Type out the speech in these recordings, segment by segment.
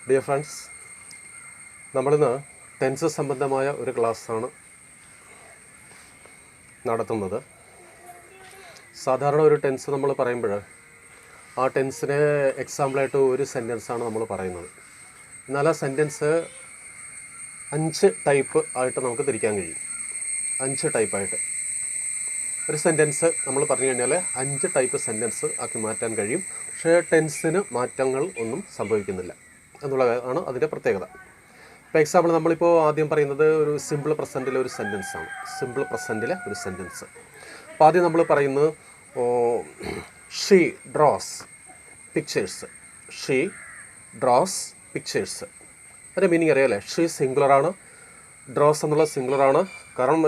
Dear friends, നമ്മളിന്ന് tense സംബന്ധമായ ഒരു ക്ലാസ്സാണ് നടത്തുന്നത്. സാധാരണ ഒരു ടെൻസ് നമ്മൾ പറയുമ്പോൾ ആ ടെൻസിന് എക്സാമ്പിളായിട്ട് ഒരു സെൻറ്റൻസാണ് നമ്മൾ പറയുന്നത്. എന്നാൽ ആ സെൻറ്റൻസ് 5 ടൈപ്പ് ആയിട്ട് നമുക്ക് തിരിക്കാൻ കഴിയും. 5 ടൈപ്പായിട്ട് ഒരു സെൻറ്റൻസ് നമ്മൾ പറഞ്ഞു കഴിഞ്ഞാൽ 5 ടൈപ്പ് സെൻറ്റൻസ് ആക്കി മാറ്റാൻ കഴിയും. പക്ഷേ ടെൻസിന് മാറ്റങ്ങൾ ഒന്നും സംഭവിക്കുന്നില്ല എന്നുള്ളതാണ് അതിൻ്റെ പ്രത്യേകത. ഇപ്പോൾ എക്സാമ്പിൾ നമ്മളിപ്പോൾ ആദ്യം പറയുന്നത് ഒരു സിമ്പിൾ പ്രസൻറ്റിലെ ഒരു സെൻറ്റൻസാണ്. സിമ്പിൾ പ്രസൻറ്റിലെ ഒരു സെൻറ്റൻസ്. അപ്പോൾ ആദ്യം നമ്മൾ പറയുന്നത് she draws pictures. She draws pictures. അതിൻ്റെ മീനിങ് അറിയാമല്ലേ? ഷീ സിംഗുലറാണ്, ഡ്രോസ് എന്നുള്ള സിംഗുലറാണ്. കാരണം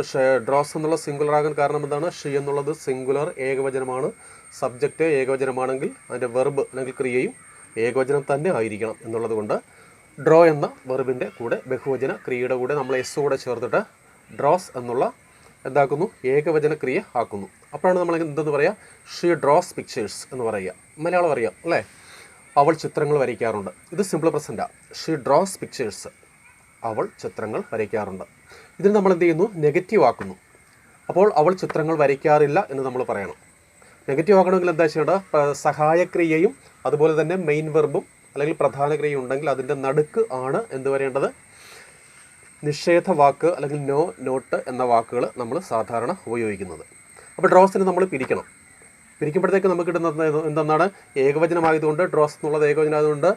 ഡ്രോസ് എന്നുള്ള സിംഗുലർ ആകാൻ കാരണം എന്താണ്? ഷീ എന്നുള്ളത് സിംഗുലർ ഏകവചനമാണ്. സബ്ജക്റ്റ് ഏകവചനമാണെങ്കിൽ അതിൻ്റെ വെർബ് അല്ലെങ്കിൽ ക്രിയയും ഏകവചനം തന്നെ ആയിരിക്കണം എന്നുള്ളത് കൊണ്ട് ഡ്രോ എന്ന വെർബിൻ്റെ കൂടെ ബഹുവചന ക്രിയയുടെ കൂടെ നമ്മൾ എസ് കൂടെ ചേർത്തിട്ട് ഡ്രോസ് എന്നുള്ള എന്താക്കുന്നു? ഏകവചന ക്രിയ ആക്കുന്നു. അപ്പോഴാണ് നമ്മൾ എന്തെന്ന് പറയുക? ഷീ ഡ്രോസ് പിക്ചേഴ്സ് എന്ന് പറയുക. മലയാളം അറിയാം അല്ലേ? അവൾ ചിത്രങ്ങൾ വരയ്ക്കാറുണ്ട്. ഇത് സിമ്പിൾ പ്രസൻറ്റാണ്. She draws pictures. അവൾ ചിത്രങ്ങൾ വരയ്ക്കാറുണ്ട്. ഇതിന് നമ്മൾ എന്ത് ചെയ്യുന്നു? നെഗറ്റീവ് ആക്കുന്നു. അപ്പോൾ അവൾ ചിത്രങ്ങൾ വരയ്ക്കാറില്ല എന്ന് നമ്മൾ പറയണം. നെഗറ്റീവ് ആക്കണമെങ്കിൽ എന്താ ചെയ്യേണ്ടത്? സഹായക്രിയയും അതുപോലെ തന്നെ മെയിൻ വെർബും അല്ലെങ്കിൽ പ്രധാന ക്രിയ ഉണ്ടെങ്കിൽ അതിൻ്റെ നടുക്ക് ആണ് എന്ത് വരേണ്ടത്? നിഷേധ വാക്ക് അല്ലെങ്കിൽ നോ, നോട്ട് എന്ന വാക്കുകൾ നമ്മൾ സാധാരണ ഉപയോഗിക്കുന്നത്. അപ്പോൾ ഡ്രോസിന് നമ്മൾ പിരിക്കണം. പിരിക്കുമ്പോഴത്തേക്ക് നമുക്ക് കിട്ടുന്നത് എന്തെന്നാണ്? ഏകവചനമായതുകൊണ്ട്, ഡ്രോസ് എന്നുള്ളത് ഏകവചനമായതുകൊണ്ട്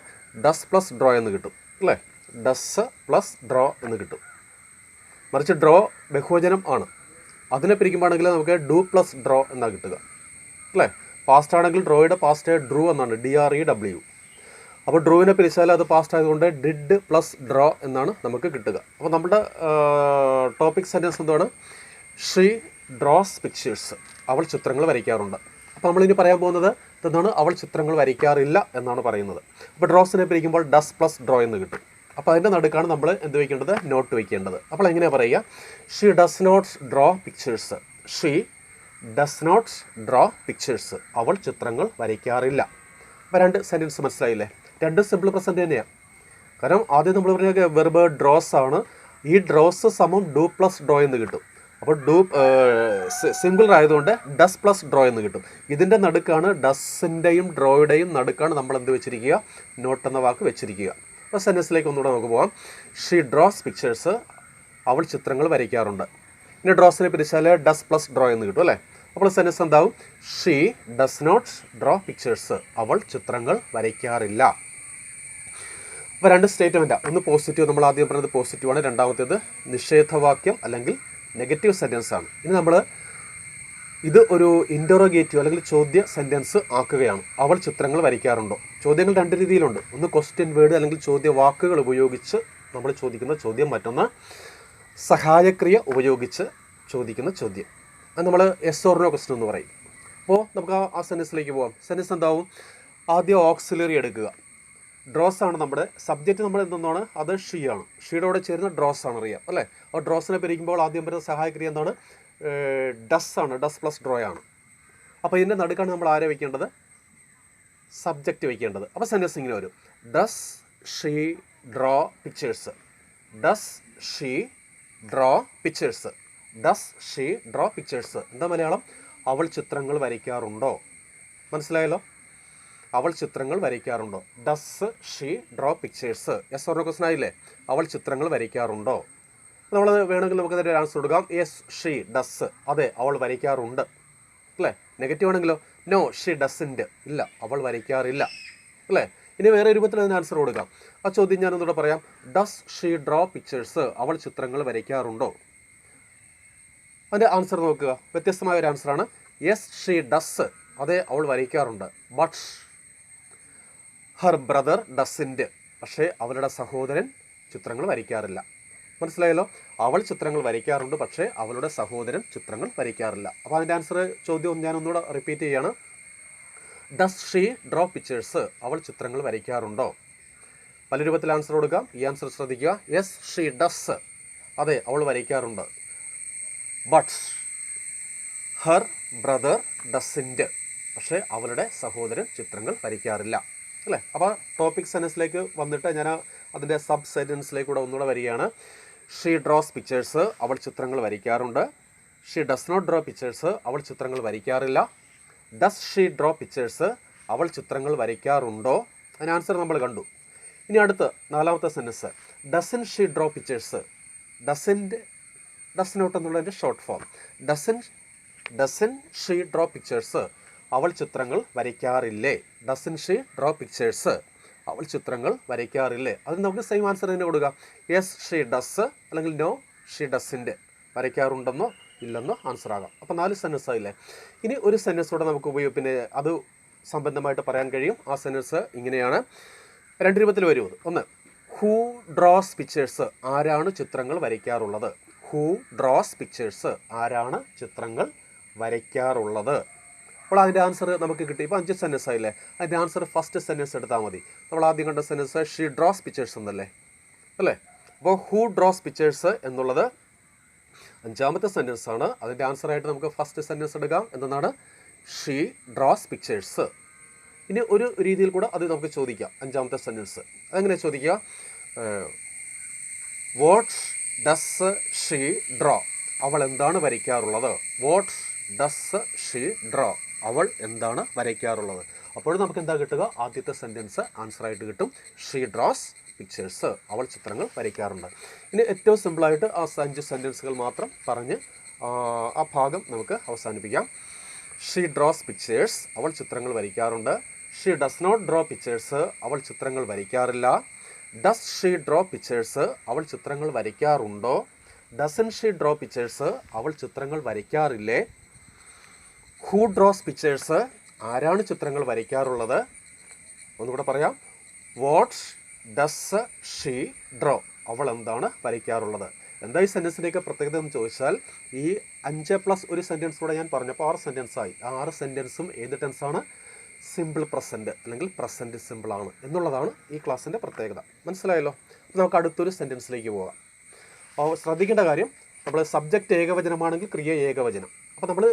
ഡസ് പ്ലസ് ഡ്രോ എന്ന് കിട്ടും അല്ലേ? ഡസ് പ്ലസ് ഡ്രോ എന്ന് കിട്ടും. മറിച്ച് ഡ്രോ ബഹുവചനം ആണ്. അതിനെ പിരിക്കുമ്പോഴാണെങ്കിൽ നമുക്ക് ഡു പ്ലസ് ഡ്രോ എന്നാണ് കിട്ടുക അല്ലേ? പാസ്റ്റ് ആണെങ്കിൽ ഡ്രോയുടെ പാസ്റ്റ് ഡ്രൂ എന്നാണ്, DREW. അപ്പോൾ ഡ്രൂവിനെ പിരിച്ചാൽ അത് പാസ്റ്റ് ആയതുകൊണ്ട് ഡിഡ് പ്ലസ് ഡ്രോ എന്നാണ് നമുക്ക് കിട്ടുക. അപ്പോൾ നമ്മുടെ ടോപ്പിക് സെൻറ്റൻസ് എന്താണ്? She draws pictures. അവൾ ചിത്രങ്ങൾ വരയ്ക്കാറുണ്ട്. അപ്പോൾ നമ്മളിനി പറയാൻ പോകുന്നത് എന്താണ്? അവൾ ചിത്രങ്ങൾ വരയ്ക്കാറില്ല എന്നാണ് പറയുന്നത്. അപ്പോൾ ഡ്രോസിനെ പിരിക്കുമ്പോൾ ഡസ് പ്ലസ് ഡ്രോ എന്ന് കിട്ടും. അപ്പോൾ അതിൻ്റെ നടുക്കാണ് നമ്മൾ എന്ത് വയ്ക്കേണ്ടത്? നോട്ട് വയ്ക്കേണ്ടത്. അപ്പോൾ എങ്ങനെയാണ് പറയുക? She does not draw pictures. She does not draw pictures. അവൾ ചിത്രങ്ങൾ വരയ്ക്കാറില്ല. അപ്പോൾ 2 സെൻറ്റൻസ് മനസ്സിലായില്ലേ? 2 സിമ്പിൾ പ്രസൻറ്റ് തന്നെയാണ്. കാരണം ആദ്യം നമ്മൾ പറഞ്ഞ വെർബ് ഡ്രോസ് ആണ്. ഈ ഡ്രോസ് സമം ഡു പ്ലസ് ഡ്രോ എന്ന് കിട്ടും. അപ്പോൾ സിംഗുലർ ആയതുകൊണ്ട് ഡസ് പ്ലസ് ഡ്രോ എന്ന് കിട്ടും. ഇതിൻ്റെ നടുക്കാണ്, ഡസിൻ്റെയും ഡ്രോയുടെയും നടുക്കാണ് നമ്മൾ എന്ത് വെച്ചിരിക്കുക? നോട്ട് എന്ന വാക്ക് വെച്ചിരിക്കുക. അപ്പോൾ സെൻറ്റൻസിലേക്ക് ഒന്നുകൂടെ നമുക്ക് പോകാം. She draws pictures. അവൾ ചിത്രങ്ങൾ വരയ്ക്കാറുണ്ട്. ഇനി ഡ്രോസിനെ പിരിച്ചാൽ ഡസ് പ്ലസ് ഡ്രോ എന്ന് കിട്ടും അല്ലേ? അപ്പോൾ സെൻറ്റൻസ് എന്താവും? She does not draw pictures. അവൾ ചിത്രങ്ങൾ വരയ്ക്കാറില്ല. അപ്പോൾ 2 സ്റ്റേറ്റ്മെൻറ്റാണ്. ഒന്ന് പോസിറ്റീവ്, നമ്മൾ ആദ്യം പറഞ്ഞത് പോസിറ്റീവാണ്. രണ്ടാമത്തേത് നിഷേധവാക്യം അല്ലെങ്കിൽ നെഗറ്റീവ് സെൻറ്റൻസ് ആണ്. ഇനി നമ്മൾ ഇത് ഒരു ഇൻ്ററോഗേറ്റീവ് അല്ലെങ്കിൽ ചോദ്യ സെൻറ്റൻസ് ആക്കുകയാണ്. അവൾ ചിത്രങ്ങൾ വരയ്ക്കാറുണ്ടോ? ചോദ്യങ്ങൾ 2 രീതിയിലുണ്ട്. ഒന്ന് ക്വസ്റ്റ്യൻ വേർഡ് അല്ലെങ്കിൽ ചോദ്യ വാക്കുകൾ ഉപയോഗിച്ച് നമ്മൾ ചോദിക്കുന്ന ചോദ്യം. മറ്റൊന്ന് സഹായക്രിയ ഉപയോഗിച്ച് ചോദിക്കുന്ന ചോദ്യം. അത് നമ്മൾ എസ് ഓർ നോ ക്വസ്റ്റ്യൻ എന്ന് പറയും. അപ്പോൾ നമുക്ക് ആ സെൻറ്റൻസിലേക്ക് പോകാം. സെൻറ്റൻസ് എന്താവും? ആദ്യം ഓക്സിലറി എടുക്കുക. ഡ്രോസ് ആണ് നമ്മുടെ സബ്ജക്റ്റ്. നമ്മൾ എന്താണ്? അത് ഷീ ആണ്. ഷീയുടെ കൂടെ ചേരുന്ന ഡ്രോസ് ആണ്, അറിയാം അല്ലേ? അപ്പോൾ ഡ്രോസിനെ പിരിക്കുമ്പോൾ ആദ്യം വരുന്ന സഹായക്രിയ എന്താണ്? ഡസ് ആണ്. ഡസ് പ്ലസ് ഡ്രോ ആണ്. അപ്പോൾ ഇതിൻ്റെ നടുക്കാണ് നമ്മൾ ആരെ വയ്ക്കേണ്ടത്? സബ്ജക്റ്റ് വയ്ക്കേണ്ടത്. അപ്പോൾ സെൻറ്റൻസ് ഇങ്ങനെ വരും: does she draw pictures. Does she draw pictures. Does she draw pictures. എന്താ മലയാളം? അവൾ ചിത്രങ്ങൾ വരയ്ക്കാറുണ്ടോ? മനസ്സിലായല്ലോ? അവൾ ചിത്രങ്ങൾ വരയ്ക്കാറുണ്ടോ? Does she draw pictures. Yes or no question ആയില്ലേ? അവൾ ചിത്രങ്ങൾ വരയ്ക്കാറുണ്ടോ? നമ്മൾ വേണമെങ്കിൽ നമുക്ക് അതിൻ്റെ ആൻസർ കൊടുക്കാം. Yes she does. അതെ, അവൾ വരയ്ക്കാറുണ്ട് അല്ലേ? നെഗറ്റീവ് ആണെങ്കിലോ? No she doesn't. ഇല്ല, അവൾ വരയ്ക്കാറില്ല അല്ലേ? ഇനി വേറെ രൂപത്തിൽ അതിന് ആൻസർ കൊടുക്കാം. ആ ചോദ്യം ഞാനൊന്നുകൂടെ പറയാം. Does she draw pictures. അവൾ ചിത്രങ്ങൾ വരയ്ക്കാറുണ്ടോ? അതിൻ്റെ ആൻസർ നോക്കുക. വ്യത്യസ്തമായ ഒരു ആൻസറാണ്. Yes she does. അതെ, അവൾ വരയ്ക്കാറുണ്ട്. But her brother doesn't. പക്ഷേ അവളുടെ സഹോദരൻ ചിത്രങ്ങൾ വരയ്ക്കാറില്ല. മനസ്സിലായല്ലോ? അവൾ ചിത്രങ്ങൾ വരയ്ക്കാറുണ്ട്, പക്ഷേ അവളുടെ സഹോദരൻ ചിത്രങ്ങൾ വരയ്ക്കാറില്ല. അപ്പോൾ അതിൻ്റെ ആൻസർ ചോദ്യം ഞാൻ ഒന്നുകൂടെ റിപ്പീറ്റ് ചെയ്യുകയാണ്. Does she draw pictures. അവൾ ചിത്രങ്ങൾ വരയ്ക്കാറുണ്ടോ? പല രൂപത്തിൽ ആൻസർ കൊടുക്കാം. ഈ ആൻസർ ശ്രദ്ധിക്കുക. Yes she does. അതെ, അവൾ വരയ്ക്കാറുണ്ട്. But her brother doesn't. പക്ഷേ അവളുടെ സഹോദരൻ ചിത്രങ്ങൾ വരയ്ക്കാറില്ല. അല്ലേ? അപ്പോൾ ടോപ്പിക് സെൻറ്റൻസിലേക്ക് വന്നിട്ട് ഞാൻ അതിൻ്റെ സബ് സെൻറ്റൻസിലേക്ക് കൂടെ ഒന്നുകൂടെ വരികയാണ്. ഷീ ഡ്രോസ് പിക്ചേഴ്സ്, അവൾ ചിത്രങ്ങൾ വരയ്ക്കാറുണ്ട്. She does not draw pictures, അവൾ ചിത്രങ്ങൾ വരയ്ക്കാറില്ല. ഡസ് ഷീ ഡ്രോ പിക്ചേഴ്സ്, അവൾ ചിത്രങ്ങൾ വരയ്ക്കാറുണ്ടോ? അതിന് ആൻസർ നമ്മൾ കണ്ടു. ഇനി അടുത്ത് 4ാമത്തെ sentence, doesn't she draw pictures. Does not എന്നുള്ളതിൻ്റെ short form. Doesn't she draw pictures, അവൾ ചിത്രങ്ങൾ വരയ്ക്കാറില്ലേ. ഡസൻ ഷീ ഡ്രോ പിക്ചേഴ്സ്, അവൾ ചിത്രങ്ങൾ വരയ്ക്കാറില്ലേ. അതിന് നമുക്ക് സെയിം ആൻസർ തന്നെ കൊടുക്കുക. യെസ് ഷീ ഡസ് അല്ലെങ്കിൽ നോ ഷീ ഡസിൻ്റെ, വരയ്ക്കാറുണ്ടെന്നോ ഇല്ലെന്നോ ആൻസർ ആകാം. അപ്പോൾ 4 സെൻറ്റൻസ് ആയില്ലേ. ഇനി ഒരു സെൻറ്റൻസോടെ നമുക്ക് പിന്നെ അത് സംബന്ധമായിട്ട് പറയാൻ കഴിയും. ആ സെൻറ്റൻസ് ഇങ്ങനെയാണ്, 2 രൂപത്തിൽ വരും. ഒന്ന്, ഹൂ ഡ്രോസ് പിക്ചേഴ്സ്, ആരാണ് ചിത്രങ്ങൾ വരയ്ക്കാറുള്ളത്. ഹൂ ഡ്രോസ് പിക്ചേഴ്സ്, ആരാണ് ചിത്രങ്ങൾ വരയ്ക്കാറുള്ളത്. അപ്പോൾ അതിൻ്റെ ആൻസർ നമുക്ക് കിട്ടി. ഇപ്പോൾ 5 സെൻറ്റൻസ് ആയില്ലേ. അതിൻ്റെ ആൻസർ ഫസ്റ്റ് സെൻറ്റൻസ് എടുത്താൽ മതി. നമ്മൾ ആദ്യം കണ്ട സെൻറ്റൻസ് ഷീ ഡ്രോസ് പിക്ചേഴ്സ് എന്നല്ലേ, അല്ലേ? അപ്പോൾ ഹൂ ഡ്രോസ് പിക്ചേഴ്സ് എന്നുള്ളത് 5ാമത്തെ സെൻറ്റൻസ് ആണ്. അതിൻ്റെ ആൻസറായിട്ട് നമുക്ക് ഫസ്റ്റ് സെൻറ്റൻസ് എടുക്കാം. എന്താണ്? She draws pictures. ഇനി ഒരു രീതിയിൽ കൂടെ അത് നമുക്ക് ചോദിക്കാം. 5ാമത്തെ സെൻറ്റൻസ് അതെങ്ങനെ ചോദിക്കുക? വാട്ട് ഡസ് ഷീ ഡ്രോ, അവൾ എന്താണ് വരയ്ക്കാറുള്ളത്. വാട്ട് ഡസ് ഷീ ഡ്രോ, അവൾ എന്താണ് വരയ്ക്കാറുള്ളത്. അപ്പോഴും നമുക്ക് എന്താ കിട്ടുക? ആദ്യത്തെ സെൻറ്റൻസ് ആൻസറായിട്ട് കിട്ടും. ഷീ ഡ്രോസ് പിക്ചേഴ്സ്, അവൾ ചിത്രങ്ങൾ വരയ്ക്കാറുണ്ട്. ഇനി ഏറ്റവും സിമ്പിളായിട്ട് ആ 5 സെൻറ്റൻസുകൾ മാത്രം പറഞ്ഞ് ആ ഭാഗം നമുക്ക് അവസാനിപ്പിക്കാം. ഷീ ഡ്രോസ് പിക്ചേഴ്സ്, അവൾ ചിത്രങ്ങൾ വരയ്ക്കാറുണ്ട്. She does not draw pictures, അവൾ ചിത്രങ്ങൾ വരയ്ക്കാറില്ല. ഡസ് ഷീ ഡ്രോ പിക്ചേഴ്സ്, അവൾ ചിത്രങ്ങൾ വരയ്ക്കാറുണ്ടോ. ഡസൻ ഷീ ഡ്രോ പിക്ചേഴ്സ്, അവൾ ചിത്രങ്ങൾ വരയ്ക്കാറില്ലേ. ഹൂ ഡ്രോസ് പിക്ചേഴ്സ്, ആരാണ് ചിത്രങ്ങൾ വരയ്ക്കാറുള്ളത്. ഒന്നുകൂടെ പറയാം. വാട്ട് ഡസ് ഷീ ഡ്രോ, അവൾ എന്താണ് വരയ്ക്കാറുള്ളത്. എന്താ ഈ സെൻറ്റൻസിൻ്റെയൊക്കെ പ്രത്യേകത എന്ന് ചോദിച്ചാൽ, ഈ 5+1 സെൻറ്റൻസ് കൂടെ ഞാൻ പറഞ്ഞപ്പോൾ 6 സെൻറ്റൻസ് ആയി. ആ 6 സെൻറ്റൻസും ഏത് ടെൻസാണ്? സിമ്പിൾ പ്രസൻറ്റ് അല്ലെങ്കിൽ പ്രസൻറ്റ് സിമ്പിളാണ് എന്നുള്ളതാണ് ഈ ക്ലാസ്സിൻ്റെ പ്രത്യേകത. മനസ്സിലായല്ലോ? അപ്പോൾ നമുക്ക് അടുത്തൊരു സെൻറ്റൻസിലേക്ക് പോകാം. അപ്പോൾ ശ്രദ്ധിക്കേണ്ട കാര്യം, നമ്മൾ സബ്ജക്റ്റ് ഏകവചനമാണെങ്കിൽ ക്രിയ ഏകവചനം. അപ്പോൾ നമ്മൾ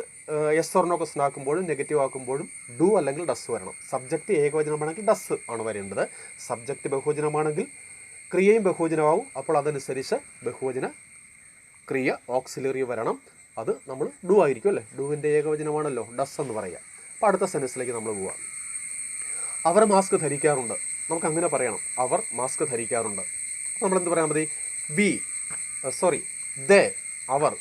യെസ് ഓർ നോ ക്വസ്റ്റൻ ആക്കുമ്പോഴും നെഗറ്റീവ് ആക്കുമ്പോഴും ഡു അല്ലെങ്കിൽ ഡസ് വരണം. സബ്ജക്റ്റ് ഏകവചനമാണെങ്കിൽ ഡസ് ആണ് വരേണ്ടത്. സബ്ജക്റ്റ് ബഹുവചനമാണെങ്കിൽ ക്രിയയും ബഹുവചനമാവും. അപ്പോൾ അതനുസരിച്ച് ബഹുവചന ക്രിയ ഓക്സിലറി വരണം. അത് നമ്മൾ ഡു ആയിരിക്കും അല്ലേ. ഡുവിൻ്റെ ഏകവചനമാണല്ലോ ഡസ് എന്ന് പറയുക. അപ്പോൾ അടുത്ത സെൻറ്റൻസിലേക്ക് നമ്മൾ പോവാം. അവർ മാസ്ക് ധരിക്കാറുണ്ട്. നമുക്ക് അങ്ങനെ പറയണം, അവർ മാസ്ക് ധരിക്കാറുണ്ട്. നമ്മളെന്ത് പറയാൻ മതി? ദേ, അവർ.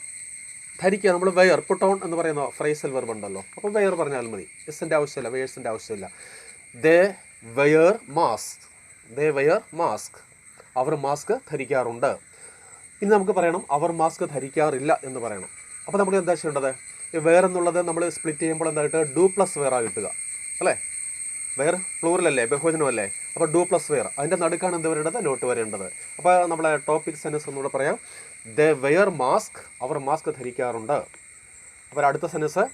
ധരിക്കുക നമ്മൾ വെയർ, പുട്ട് ഓൺ എന്ന് പറയുന്ന ഫ്രേസൽ വെർബ് ഉണ്ടല്ലോ. അപ്പോൾ വെയർ പറഞ്ഞാൽ മതി. എസിൻ്റെ ആവശ്യമില്ല, വെയേഴ്സിൻ്റെ ആവശ്യമില്ല. ദേ വെയർ മാസ്ക്, അവർ മാസ്ക് ധരിക്കാറുണ്ട്. ഇനി നമുക്ക് പറയണം അവർ മാസ്ക് ധരിക്കാറില്ല എന്ന് പറയണം. അപ്പോൾ നമുക്ക് എന്താ ചെയ്യേണ്ടത്? വെയർ എന്നുള്ളത് നമ്മൾ സ്പ്ലിറ്റ് ചെയ്യുമ്പോൾ എന്തായിട്ട് ഡു പ്ലസ് വെയർ ആയി കിട്ടുക അല്ലേ. വെയർ പ്ലൂറലല്ലേ, ബഹുവചനമല്ലേ. അപ്പോൾ ഡു പ്ലസ് വെയർ, അതിൻ്റെ നടുക്കാണ് എന്ത് വരേണ്ടത്? നോട്ട് വരേണ്ടത്. അപ്പോൾ നമ്മളെ ടോപ്പിക് സെൻറ്റൻസ് ഒന്നുകൂടെ പറയാം. ദേ വെയർ മാസ്ക്, അവർ മാസ്ക് ധരിക്കാറുണ്ട്. അപ്പോൾ അടുത്ത sentence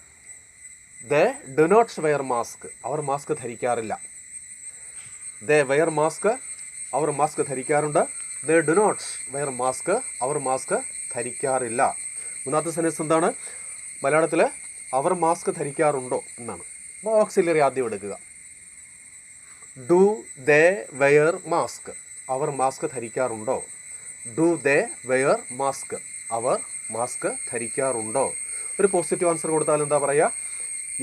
they do not wear mask, അവർ മാസ്ക് ധരിക്കാറില്ല. ദേ വെയർ മാസ്ക്, അവർ മാസ്ക് ധരിക്കാറുണ്ട്. They do not wear mask, അവർ മാസ്ക് ധരിക്കാറില്ല. മൂന്നാമത്തെ സെൻറ്റൻസ് എന്താണ്? മലയാളത്തിൽ അവർ മാസ്ക് ധരിക്കാറുണ്ടോ എന്നാണ്. അപ്പോൾ ഓക്സിലറി ആദ്യം എടുക്കുക. ഡു ദേ വെയർ മാസ്ക്, അവർ മാസ്ക് ധരിക്കാറുണ്ടോ. ഡു ദേ വെയർ മാസ്ക്, അവർ മാസ്ക് ധരിക്കാറുണ്ടോ. ഒരു പോസിറ്റീവ് ആൻസർ കൊടുത്താൽ എന്താ പറയുക?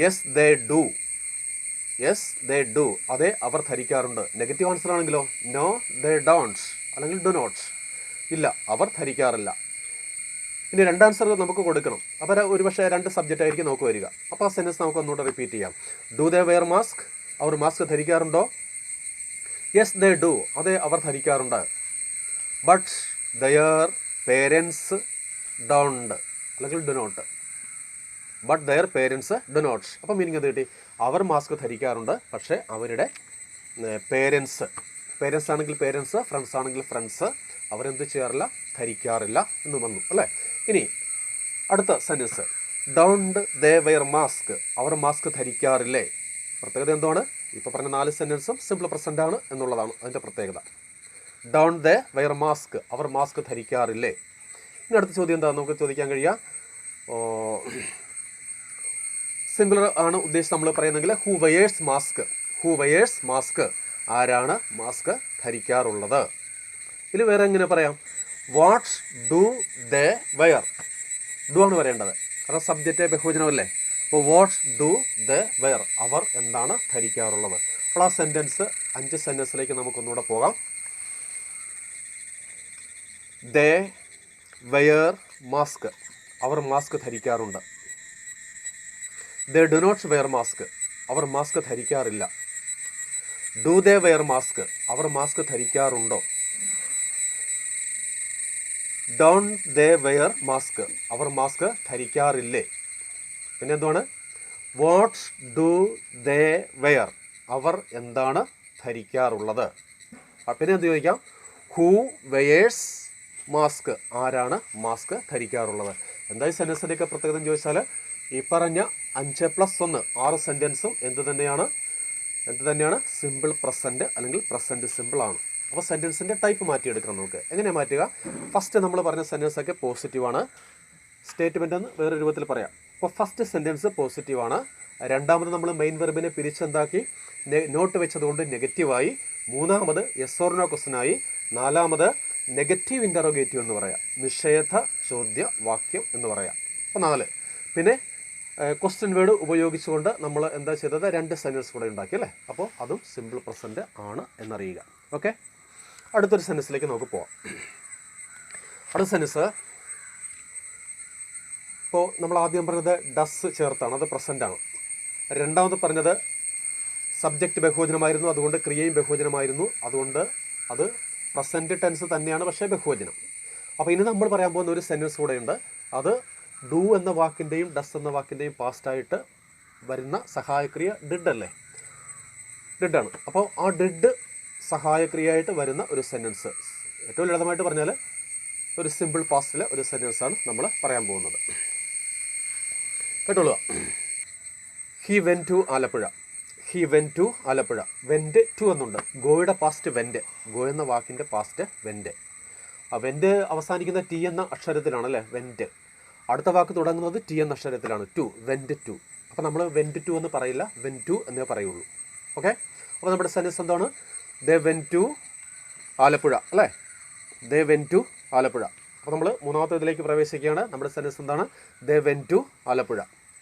യെസ് ദേ ഡു, അതെ അവർ ധരിക്കാറുണ്ട്. നെഗറ്റീവ് ആൻസർ ആണെങ്കിലോ നോ ദേ ഡോണ്ട് അല്ലെങ്കിൽ ഡു നോട്ട്, ഇല്ല അവർ ധരിക്കാറില്ല. ഇനി 2 ആൻസർ നമുക്ക് കൊടുക്കണം. അപ്പോൾ ഒരു പക്ഷേ 2 സബ്ജക്റ്റ് ആയിരിക്കും നമുക്ക് വരിക. അപ്പോൾ ആ സെൻറ്റൻസ് നമുക്ക് ഒന്നുകൂടെ റിപ്പീറ്റ് ചെയ്യാം. ഡു ദേ വെയർ മാസ്ക്, അവർ മാസ്ക് ധരിക്കാറുണ്ടോ. യെസ് ദേ ഡു, അതെ അവർ ധരിക്കാറുണ്ട്. ബട്ട് ദയർ പേരൻസ് ഡോണ്ട് അല്ലെങ്കിൽ do not. But their parents do not. അപ്പോൾ മീനിങ് എന്ത് കിട്ടി? അവർ മാസ്ക് ധരിക്കാറുണ്ട്, പക്ഷേ അവരുടെ പേരൻസ് ആണെങ്കിൽ പേരൻസ്, ഫ്രണ്ട്സ് ആണെങ്കിൽ ഫ്രണ്ട്സ്, അവരെന്ത് ചെയ്യാറില്ല? ധരിക്കാറില്ല എന്ന് വന്നു അല്ലേ. ഇനി അടുത്ത sentence don't they wear mask, അവർ മാസ്ക് ധരിക്കാറില്ലേ. പ്രത്യേകത എന്താണ്? ഇപ്പോൾ പറഞ്ഞ 4 സെൻറ്റൻസും സിമ്പിൾ പ്രസൻ്റ് ആണ് എന്നുള്ളതാണ് അതിൻ്റെ പ്രത്യേകത. ഡോണ്ട് ദേ വെയർ മാസ്ക്, അവർ മാസ്ക് ധരിക്കാറില്ലേ. ഇനി അടുത്ത ചോദ്യം എന്താ നമുക്ക് ചോദിക്കാൻ കഴിയുക? സിംഗുലർ ആണ് ഉദ്ദേശിച്ച് നമ്മൾ പറയുന്നെങ്കിൽ ഹൂ വെയേഴ്സ് മാസ്ക്, ആരാണ് മാസ്ക് ധരിക്കാറുള്ളത്? ഇതിൽ വേറെ എങ്ങനെ പറയാം? What do they wear? Do ആണ് പറയേണ്ടത്, കാരണം സബ്ജക്റ്റ് ബഹുവചനമല്ലേ. അപ്പോൾ വാട്ട് ഡു ദേ വെയർ? അവർ എന്താണ് ധരിക്കാറുള്ളത്? അപ്പോൾ ആ സെൻറ്റൻസ് 5 സെൻറ്റൻസിലേക്ക് നമുക്കൊന്നുകൂടെ പോകാം. They wear mask. അവർ മാസ്ക് ധരിക്കാറുണ്ട്. They do not wear mask. അവർ മാസ്ക് ധരിക്കാറില്ല. Do they wear mask? അവർ മാസ്ക് ധരിക്കാറുണ്ടോ? Don't they wear mask? അവർ മാസ്ക് ധരിക്കാറില്ലേ? പിന്നെ എന്താണ്? What do they wear? അവർ എന്താണ് ധരിക്കാറുള്ളത്? പിന്നെ എന്ത് ചോദിക്കാം? Who wears mask? ആരാണ് മാസ്ക് ധരിക്കാറുള്ളത്? എന്താ ഈ സെൻറ്റൻസിൻ്റെയൊക്കെ പ്രത്യേകത എന്ന് ചോദിച്ചാൽ, ഈ പറഞ്ഞ 5+1 6 സെൻറ്റൻസും എന്ത് തന്നെയാണ്? സിമ്പിൾ പ്രസൻറ്റ് അല്ലെങ്കിൽ പ്രസൻറ്റ് സിമ്പിൾ ആണ്. അപ്പോൾ സെൻറ്റൻസിൻ്റെ ടൈപ്പ് മാറ്റിയെടുക്കണം നമുക്ക്. എങ്ങനെ മാറ്റുക? ഫസ്റ്റ് നമ്മൾ പറഞ്ഞ സെൻറ്റൻസൊക്കെ പോസിറ്റീവാണ്. സ്റ്റേറ്റ്മെൻ്റ് എന്ന് വേറെ രൂപത്തിൽ പറയാം. അപ്പോൾ ഫസ്റ്റ് സെൻറ്റൻസ് പോസിറ്റീവാണ്. രണ്ടാമത് നമ്മൾ മെയിൻ വെർബിനെ പിരിച്ചെന്താക്കി നോട്ട് വെച്ചതുകൊണ്ട് നെഗറ്റീവായി. മൂന്നാമത് യെസ് ഓർ നോ ക്വസ്റ്റനായി. നാലാമത് നെഗറ്റീവ് ഇൻ്ററോഗേറ്റീവ് എന്ന് പറയാം. നിഷേധ ചോദ്യ വാക്യം എന്ന് പറയാം. അപ്പോൾ 4. പിന്നെ ക്വസ്റ്റ്യൻ വേർഡ് ഉപയോഗിച്ചുകൊണ്ട് നമ്മൾ എന്താ ചെയ്തത്? 2 സെൻറ്റൻസ് കൂടെ ഉണ്ടാക്കി അല്ലേ. അപ്പോൾ അതും സിമ്പിൾ പ്രസൻറ്റ് ആണ് എന്നറിയുക. ഓക്കെ, അടുത്തൊരു സെൻറ്റൻസിലേക്ക് നമുക്ക് പോവാം. അടുത്ത സെൻറ്റൻസ് ഇപ്പോൾ നമ്മൾ ആദ്യം പറഞ്ഞത് ഡസ് ചേർത്താണ്, അത് പ്രസൻ്റാണ്. രണ്ടാമത് പറഞ്ഞത് സബ്ജക്റ്റ് ബഹുവചനമായിരുന്നു, അതുകൊണ്ട് ക്രിയയും ബഹുവചനമായിരുന്നു, അതുകൊണ്ട് അത് പ്രസൻറ്റ് ടെൻസ് തന്നെയാണ്, പക്ഷേ ബഹുവചനം. അപ്പോൾ ഇനി നമ്മൾ പറയാൻ പോകുന്ന ഒരു സെൻറ്റൻസ് കൂടെ ഉണ്ട്. അത് ഡു എന്ന വാക്കിൻ്റെയും ഡസ് എന്ന വാക്കിൻ്റെയും പാസ്റ്റായിട്ട് വരുന്ന സഹായക്രിയ ഡിഡ് അല്ലേ? ഡിഡാണ്. അപ്പോൾ ആ ഡിഡ് സഹായക്രിയയായിട്ട് വരുന്ന ഒരു സെൻറ്റൻസ്, ഏറ്റവും ലളിതമായിട്ട് പറഞ്ഞാൽ ഒരു സിമ്പിൾ പാസ്റ്റിലെ ഒരു സെൻറ്റൻസാണ് നമ്മൾ പറയാൻ പോകുന്നത്. കേട്ടോളുക. He went to Alappuzha. He went to Alappuzha. Went to എന്നുണ്ട്. ഗോയുടെ പാസ്റ്റ് വെൻറ്റ്. ഗോ എന്ന വാക്കിൻ്റെ പാസ്റ്റ് വെൻറ്റ്. ആ വെൻറ്റ് അവസാനിക്കുന്ന ടി എന്ന അക്ഷരത്തിലാണ് അല്ലേ? വെൻറ്റ്. അടുത്ത വാക്ക് തുടങ്ങുന്നത് ടി എന്ന അക്ഷരത്തിലാണ്. ടു. Went to. അപ്പോൾ നമ്മൾ വെൻറ്റ് ടു എന്ന് പറയില്ല, വെൻ ടു എന്നേ പറയുള്ളൂ. ഓക്കെ, അപ്പോൾ നമ്മുടെ സെൻറ്റൻസ് എന്താണ്? ദേ വെൻ ടു ആലപ്പുഴ അല്ലേ? ദേ വെൻ ടു ആലപ്പുഴ. അപ്പോൾ നമ്മൾ മൂന്നാമത്തെ ഇതിലേക്ക് പ്രവേശിക്കുകയാണ്. നമ്മുടെ സെൻറ്റൻസ് എന്താണ്? ദേ വെൻ ടു ആലപ്പുഴ.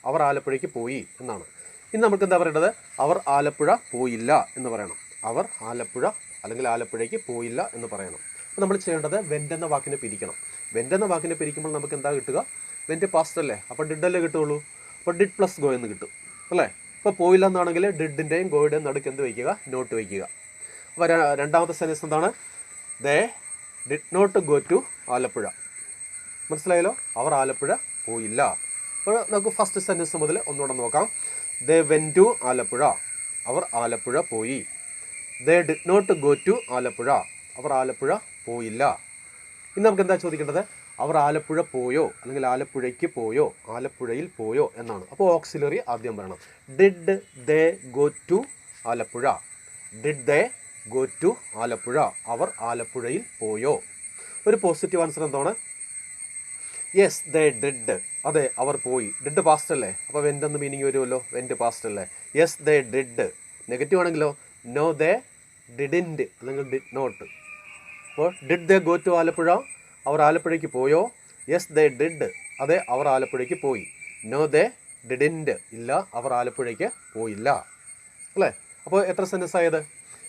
അവർ ആലപ്പുഴയ്ക്ക് പോയി എന്നാണ്. ഇനി നമുക്ക് എന്താ പറയേണ്ടത്? അവർ ആലപ്പുഴ പോയില്ല എന്ന് പറയണം. അവർ ആലപ്പുഴ അല്ലെങ്കിൽ ആലപ്പുഴയ്ക്ക് പോയില്ല എന്ന് പറയണം. അപ്പോൾ നമ്മൾ ചെയ്യേണ്ടത് വെൻ്റ് എന്ന വാക്കിനെ പിരിക്കണം. വെൻ്റ് എന്ന വാക്കിനെ പിരിക്കുമ്പോൾ നമുക്ക് എന്താ കിട്ടുക? വെൻ്റ് പാസ്റ്റ് അല്ലേ? അപ്പോൾ ഡിഡല്ലേ കിട്ടുള്ളൂ. അപ്പോൾ ഡിഡ് പ്ലസ് ഗോ എന്ന് കിട്ടും അല്ലേ? അപ്പോൾ പോയില്ല എന്നാണെങ്കിൽ ഡിഡിൻ്റെയും ഗോയുടെയും നടുക്ക് എന്ത് വയ്ക്കുക? നോട്ട് വയ്ക്കുക. അപ്പോൾ രണ്ടാമത്തെ സെൻറ്റൻസ് എന്താണ്? They did not go to Alappuzha. മനസ്സിലായല്ലോ? അവർ ആലപ്പുഴ പോയില്ല. അപ്പോൾ നമുക്ക് ഫസ്റ്റ് സെൻറ്റൻസ് മുതൽ ഒന്നുകൂടെ നോക്കാം. They went to Alappuzha. അവർ ആലപ്പുഴ പോയി. They did not go to Alappuzha. അവർ ആലപ്പുഴ പോയില്ല. ഇനി നമുക്ക് എന്താ ചോദിക്കേണ്ടത്? അവർ ആലപ്പുഴ പോയോ അല്ലെങ്കിൽ ആലപ്പുഴയ്ക്ക് പോയോ, ആലപ്പുഴയിൽ പോയോ എന്നാണ്. അപ്പോൾ ഓക്സിലറി ആദ്യം പറയണം. Did they go to Alappuzha. Did they go to Alappuzha. അവർ ആലപ്പുഴയിൽ പോയോ. ഒരു പോസിറ്റീവ് ആൻസർ എന്താണ്? Yes they did. അതെ, അവർ പോയി. ഡിഡ് പാസ്റ്റ് അല്ലേ? അപ്പോൾ വെൻ്റ് എന്ന് മീനിങ് വരുമല്ലോ. വെൻ്റ് പാസ്റ്റ് അല്ലേ? Yes they did. നെഗറ്റീവ് ആണെങ്കിലോ? നോ ദേ ഡിഡിൻറ്റ് അല്ലെങ്കിൽ ഡിഡ് നോട്ട്. അപ്പോൾ did they go to Alappuzha. അവർ ആലപ്പുഴയ്ക്ക് പോയോ? Yes they did. അതെ, അവർ ആലപ്പുഴയ്ക്ക് പോയി. No they didn't. ഇല്ല, അവർ ആലപ്പുഴയ്ക്ക് പോയില്ല അല്ലേ? അപ്പോൾ എത്ര സെൻറ്റൻസ് ആയത്?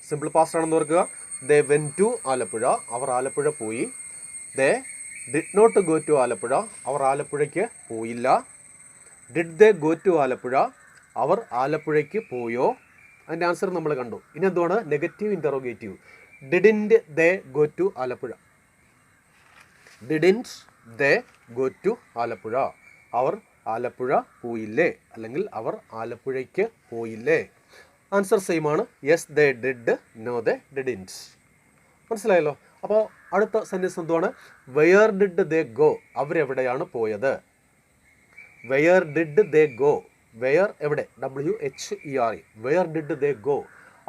സിമ്പിൾ പാസ്റ്റ് ആണെന്ന് ഓർക്കുക. They went to Alappuzha. അവർ ആലപ്പുഴ പോയി. They did not go to Alappuzha. അവർ ആലപ്പുഴയ്ക്ക് പോയില്ല. Did they go to Alappuzha. അവർ ആലപ്പുഴയ്ക്ക് പോയോ. അതിൻ്റെ ആൻസർ നമ്മൾ കണ്ടു. ഇനി എന്തുവാണ്? Negative interrogative. Didn't they go to Alappuzha. Didn't they go to Alappuzha. അവർ ആലപ്പുഴ പോയില്ലേ അല്ലെങ്കിൽ അവർ ആലപ്പുഴയ്ക്ക് പോയില്ലേ. ആൻസർ സെയിം ആണ്. Yes they did. No they didn't. മനസ്സിലായല്ലോ? അപ്പോൾ അടുത്ത സെൻറ്റൻസ് എന്തുവാണ്? Where did they go. അവരെവിടെയാണ് പോയത്? Where did they go. Where എവിടെ? WHERE. Where did they go.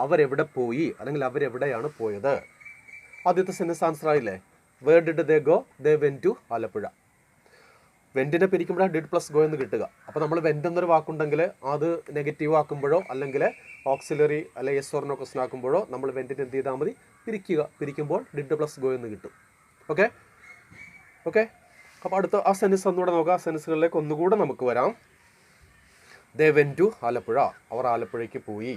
അവരെവിടെ പോയി അല്ലെങ്കിൽ അവരെവിടെയാണ് പോയത്. ആദ്യത്തെ സെൻറ്റൻസ് ആൻസർ ആയില്ലേ? Where did they go. They went to Alappuzha. വെൻറ്റിനെ പിരിക്കുമ്പോഴാണ് ഡിഡ് പ്ലസ് ഗോ എന്ന് കിട്ടുക. അപ്പോൾ നമ്മൾ വെൻറ്റ് എന്നൊരു വാക്കുണ്ടെങ്കിൽ അത് നെഗറ്റീവ് ആക്കുമ്പോഴോ അല്ലെങ്കിൽ ഓക്സിലറി അല്ലെങ്കിൽ യെസ് ഓർ നോ ക്വസ്റ്റൻ ആക്കുമ്പോഴോ നമ്മൾ വെൻറ്റിനെ എന്ത് ചെയ്താൽ മതി, പിരിക്കുമ്പോൾ ഡിഡ് പ്ലസ് ഗോ എന്ന് കിട്ടും. ഓക്കെ. അപ്പോൾ അടുത്ത ആ സെൻറ്റൻസ് ഒന്നുകൂടെ നോക്കാം. ആ സെൻറ്റൻസുകളിലേക്ക് ഒന്നുകൂടെ നമുക്ക് വരാം. ദേ വെൻറ്റ് ടു ആലപ്പുഴ, അവർ ആലപ്പുഴയ്ക്ക് പോയി.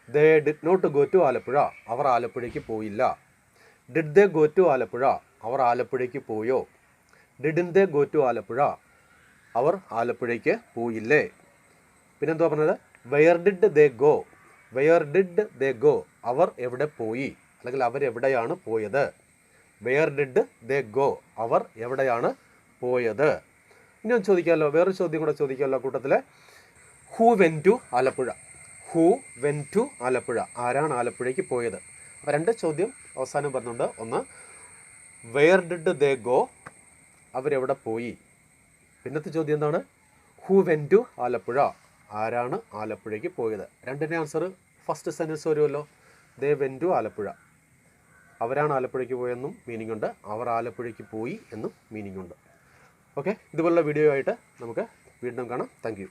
They did not go to Alappuzha, അവർ ആലപ്പുഴയ്ക്ക് പോയില്ല. Did they go to Alappuzha, അവർ ആലപ്പുഴയ്ക്ക് പോയോ. Didn't they go to Alappuzha, അവർ ആലപ്പുഴയ്ക്ക് പോയില്ലേ. പിന്നെന്തുവാ പറഞ്ഞത്, where did they go, where did they go, അവർ എവിടെ പോയി അല്ലെങ്കിൽ അവരെവിടെയാണ് പോയത്. വെയർ ഡിഡ് ദേ ഗോ, അവർ എവിടെയാണ് പോയത്. ഇനി ഒന്ന് ചോദിക്കാമല്ലോ, വേറൊരു ചോദ്യം കൂടെ ചോദിക്കാമല്ലോ കൂട്ടത്തിൽ. Who went to Alappuzha, who went to Alappuzha, ആരാണ് ആലപ്പുഴയ്ക്ക് പോയത്. അപ്പോൾ 2 ചോദ്യം അവസാനം പറഞ്ഞുണ്ട്. ഒന്ന് വെയർ ഡിഡ് ദേ ഗോ, അവരെവിടെ പോയി. പിന്നത്തെ ചോദ്യം എന്താണ്, ഹൂ വെൻ ടു ആലപ്പുഴ, ആരാണ് ആലപ്പുഴയ്ക്ക് പോയത്. 2ൻ്റെ ആൻസർ ഫസ്റ്റ് സെൻറ്റൻസ് വരുമല്ലോ. ദേ വെൻ ടു ആലപ്പുഴ, അവരാണ് ആലപ്പുഴയ്ക്ക് പോയെന്നും മീനിങ് ഉണ്ട്, അവർ ആലപ്പുഴയ്ക്ക് പോയി എന്നും മീനിങ് ഉണ്ട്. ഓക്കെ. ഇതുപോലുള്ള വീഡിയോ ആയിട്ട് നമുക്ക് വീണ്ടും കാണാം. Thank you.